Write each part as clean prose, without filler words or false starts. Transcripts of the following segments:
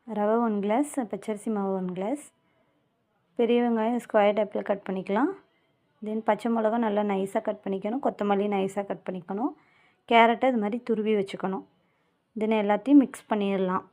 ரவை 1 கிளாஸ், பச்சரிசி மாவு 1 கிளாஸ், பெரிய வெங்காயம் ஸ்கொயர் டைப்பில் கட் பண்ணிக்கலாம். தென் பச்சை மிளகா நல்லா நைஸாக கட் பண்ணிக்கணும். கொத்தமல்லி நைஸாக கட் பண்ணிக்கணும். கேரட்டை இது மாதிரி துருவி வச்சுக்கணும். தென் எல்லாத்தையும் மிக்ஸ் பண்ணிடலாம்.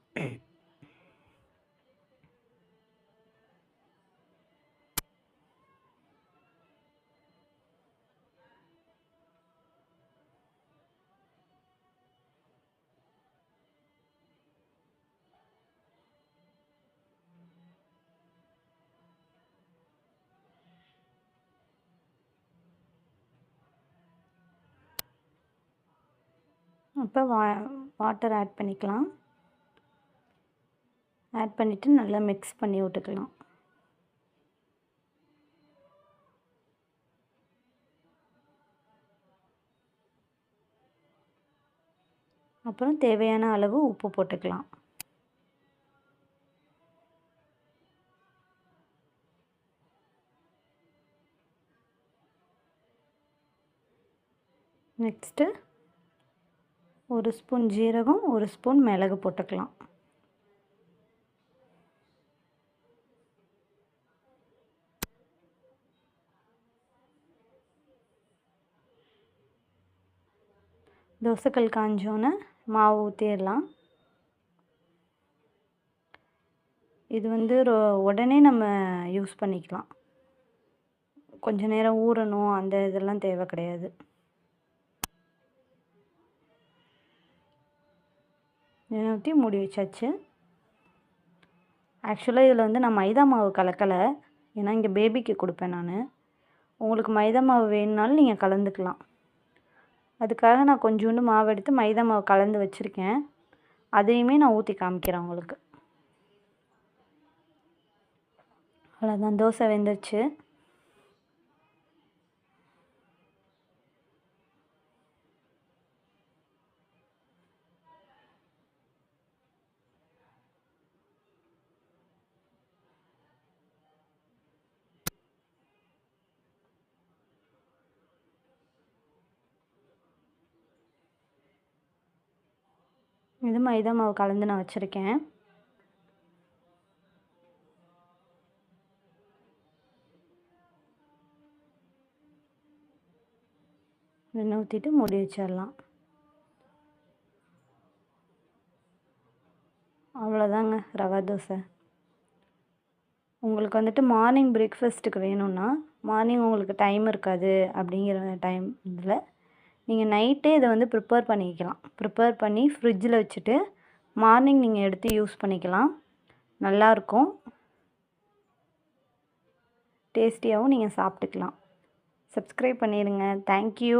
இப்போ வாட்டர் ஆட் பண்ணிக்கலாம். ஆட் பண்ணிவிட்டு நல்லா மிக்ஸ் பண்ணி விட்டுக்கலாம். அப்புறம் தேவையான அளவு உப்பு போட்டுக்கலாம். நெக்ஸ்ட்டு 1 ஸ்பூன் ஜீரகம், 1 ஸ்பூன் மிளகு போட்டுக்கலாம். தோசைக்கல் காஞ்சோன்னே மாவு ஊற்றிடலாம். இது வந்து உடனே நம்ம யூஸ் பண்ணிக்கலாம். கொஞ்ச நேரம் ஊறணும் அந்த இதெல்லாம் தேவை கிடையாது. எண்ணெய் ஊற்றி மூடி வச்சாச்சு. ஆக்சுவலாக இதில் வந்து நான் மைதா மாவு கலக்கலை. ஏன்னா இங்கே பேபிக்கு கொடுப்பேன் நான். உங்களுக்கு மைதா மாவு வேணுனாலும் நீங்கள் கலந்துக்கலாம். அதுக்காக நான் கொஞ்சோண்டு மாவு எடுத்து மைதா மாவு கலந்து வச்சுருக்கேன். அதையுமே நான் ஊற்றி காமிக்கிறேன் உங்களுக்கு. அவ்வளோதான், தோசை வெந்துருச்சு. இது மைதா மாவு கலந்து நான் வச்சுருக்கேன். எண்ணெய் ஊற்றிட்டு மூடி வச்சிடலாம். அவ்வளோதாங்க ரவா தோசை. உங்களுக்கு வந்துட்டு மார்னிங் பிரேக்ஃபாஸ்ட்டுக்கு வேணும்னா, மார்னிங் உங்களுக்கு டைம் இருக்காது அப்படிங்கிற டைம் இதில் நீங்கள் நைட்டே இதை வந்து ப்ரிப்பேர் பண்ணிக்கலாம். ப்ரிப்பேர் பண்ணி ஃப்ரிட்ஜில் வச்சுட்டு மார்னிங் நீங்கள் எடுத்து யூஸ் பண்ணிக்கலாம். நல்லாயிருக்கும். டேஸ்டியாகவும் நீங்கள் சாப்பிட்டுக்கலாம். சப்ஸ்கிரைப் பண்ணிடுங்க. தேங்க்யூ.